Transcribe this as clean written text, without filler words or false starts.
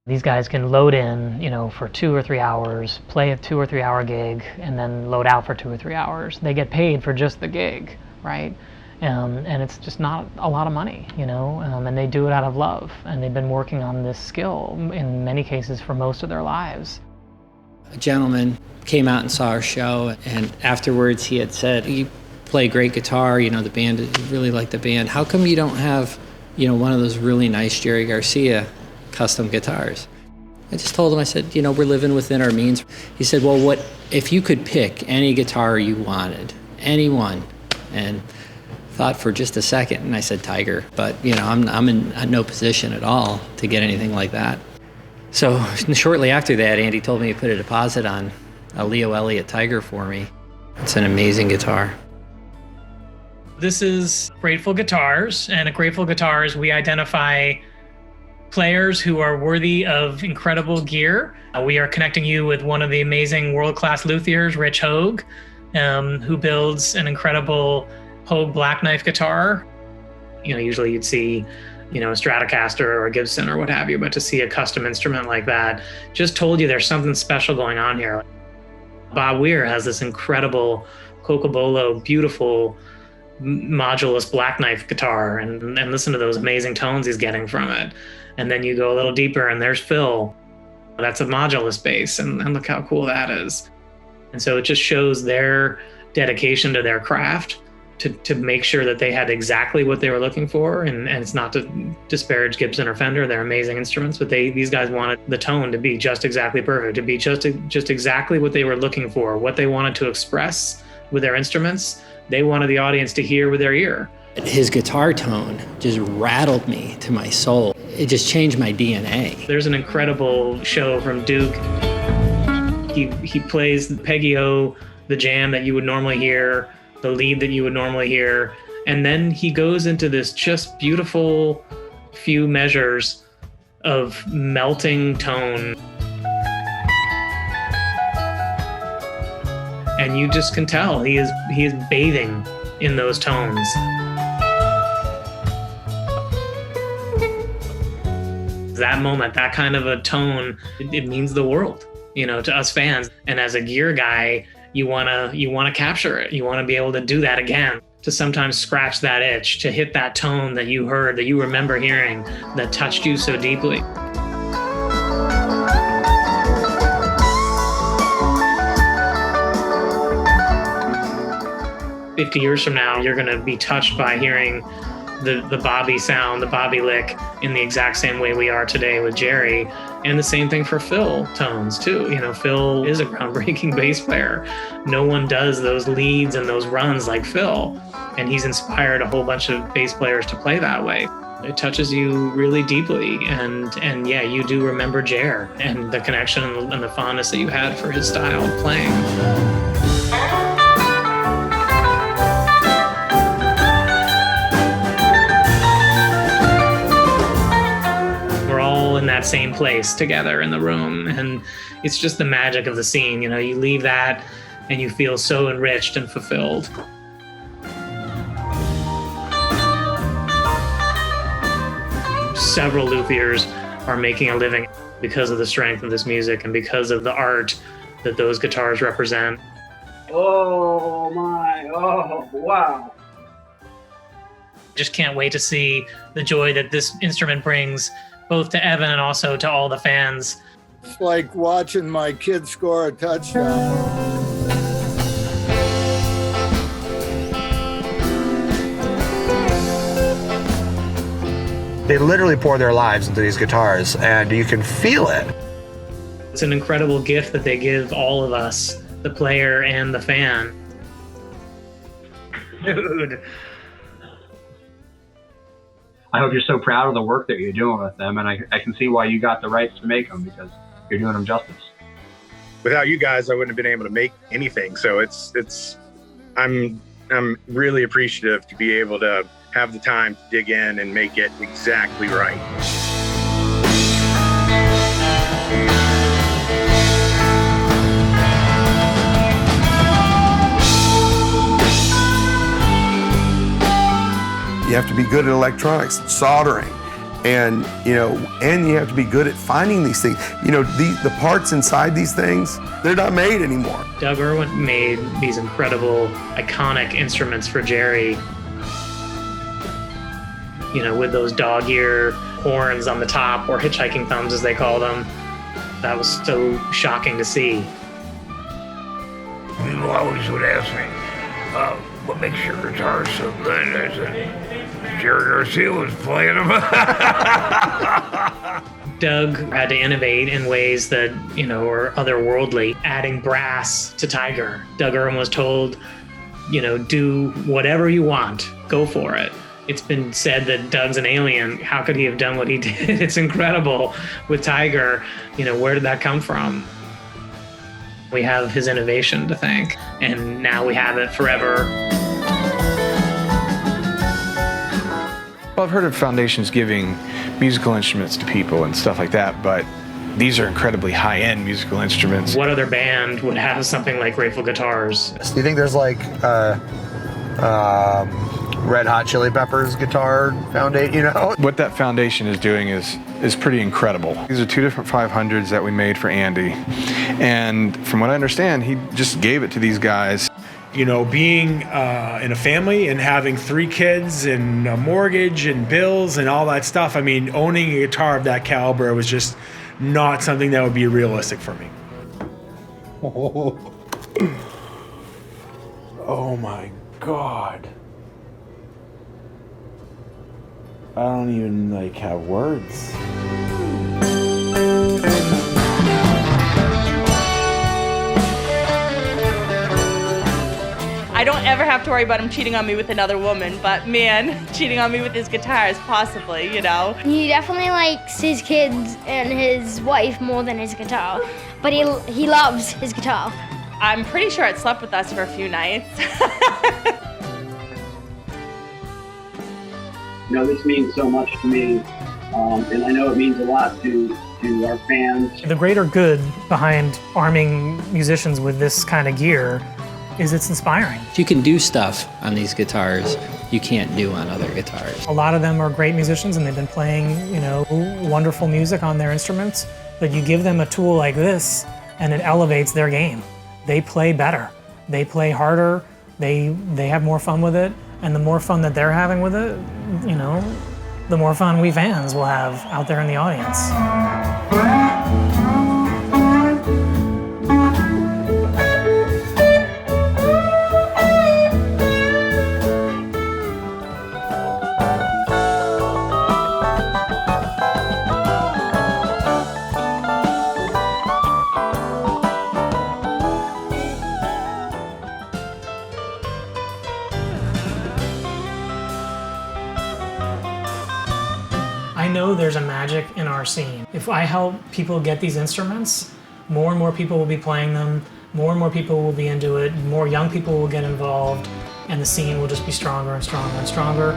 These guys can load in, for 2 or 3 hours, play a 2 or 3 hour gig, and then load out for 2 or 3 hours. They get paid for just the gig, right? And it's just not a lot of money, and they do it out of love. And they've been working on this skill, in many cases, for most of their lives. A gentleman came out and saw our show, and afterwards he had said, "You play great guitar, the band, really like the band. How come you don't have, one of those really nice Jerry Garcia custom guitars?" I just told him, I said, we're living within our means. He said, "Well, what if you could pick any guitar you wanted, any one?" And thought for just a second, and I said Tiger. But I'm in no position at all to get anything like that. So shortly after that, Andy told me to put a deposit on a Leo Elliott Tiger for me. It's an amazing guitar. This is Grateful Guitars, and at Grateful Guitars, we identify players who are worthy of incredible gear. We are connecting you with one of the amazing world-class luthiers, Rich Hogue, who builds an incredible Hogue black knife guitar. Usually you'd see, a Stratocaster or a Gibson or what have you, but to see a custom instrument like that just told you there's something special going on here. Bob Weir has this incredible Cocobolo, beautiful modulus black knife guitar, and listen to those amazing tones he's getting from it. And then you go a little deeper and there's Phil. That's a modulus bass, and look how cool that is. And so it just shows their dedication to their craft to make sure that they had exactly what they were looking for. And it's not to disparage Gibson or Fender, they're amazing instruments, but these guys wanted the tone to be just exactly perfect, to be just exactly what they were looking for, what they wanted to express with their instruments. They wanted the audience to hear with their ear. His guitar tone just rattled me to my soul. It just changed my DNA. There's an incredible show from Duke. He plays Peggy O, the jam that you would normally hear, the lead that you would normally hear, and then he goes into this just beautiful few measures of melting tone. And you just can tell he is bathing in those tones. That moment, that kind of a tone, it means the world, to us fans. And as a gear guy, you wanna capture it. You wanna be able to do that again, to sometimes scratch that itch, to hit that tone that you heard, that you remember hearing, that touched you so deeply. "50 years from now, you're gonna be touched by hearing the Bobby sound, the Bobby lick, in the exact same way we are today with Jerry." And the same thing for Phil tones too. Phil is a groundbreaking bass player. No one does those leads and those runs like Phil. And he's inspired a whole bunch of bass players to play that way. It touches you really deeply. And yeah, you do remember Jer and the connection and the fondness that you had for his style of playing. In that same place together in the room, and it's just the magic of the scene. You leave that and you feel so enriched and fulfilled. Several luthiers are making a living because of the strength of this music and because of the art that those guitars represent. Oh wow. Just can't wait to see the joy that this instrument brings, both to Evan and also to all the fans. It's like watching my kid score a touchdown. They literally pour their lives into these guitars, and you can feel it. It's an incredible gift that they give all of us, the player and the fan. Dude. I hope you're so proud of the work that you're doing with them, and I can see why you got the rights to make them, because you're doing them justice. Without you guys, I wouldn't have been able to make anything. So I'm really appreciative to be able to have the time to dig in and make it exactly right. You have to be good at electronics, soldering, And, you know, and you have to be good at finding these things. You know, the parts inside these things, they're not made anymore. Doug Irwin made these incredible, iconic instruments for Jerry. You know, with those dog ear horns on the top, or hitchhiking thumbs as they call them. That was so shocking to see. People always would ask me, what makes your guitar so good? I said, Jerry Garcia was playing them. Doug had to innovate in ways that, you know, were otherworldly, adding brass to Tiger. Doug Irwin was told, you know, do whatever you want, go for it. It's been said that Doug's an alien. How could he have done what he did? It's incredible with Tiger. You know, where did that come from? We have his innovation to thank, and now we have it forever. Well, I've heard of foundations giving musical instruments to people and stuff like that, but these are incredibly high-end musical instruments. What other band would have something like Grateful Guitars? Do you think there's like Red Hot Chili Peppers guitar foundation, you know? What that foundation is doing is pretty incredible. These are 2 different 500s that we made for Andy. And from what I understand, he just gave it to these guys. You know, being in a family and having 3 kids and a mortgage and bills and all that stuff, I mean, owning a guitar of that caliber was just not something that would be realistic for me. Oh my God. I don't even have words. I don't ever have to worry about him cheating on me with another woman, but man, cheating on me with his guitars, possibly, you know? He definitely likes his kids and his wife more than his guitar, but he loves his guitar. I'm pretty sure it slept with us for a few nights. You know, this means so much to me, and I know it means a lot to our fans. The greater good behind arming musicians with this kind of gear is it's inspiring. You can do stuff on these guitars you can't do on other guitars. A lot of them are great musicians and they've been playing, you know, wonderful music on their instruments, but you give them a tool like this and it elevates their game. They play better, they play harder, they have more fun with it, and the more fun that they're having with it, you know, the more fun we fans will have out there in the audience. I know there's a magic in our scene. If I help people get these instruments, more and more people will be playing them, more and more people will be into it, more young people will get involved, and the scene will just be stronger and stronger and stronger.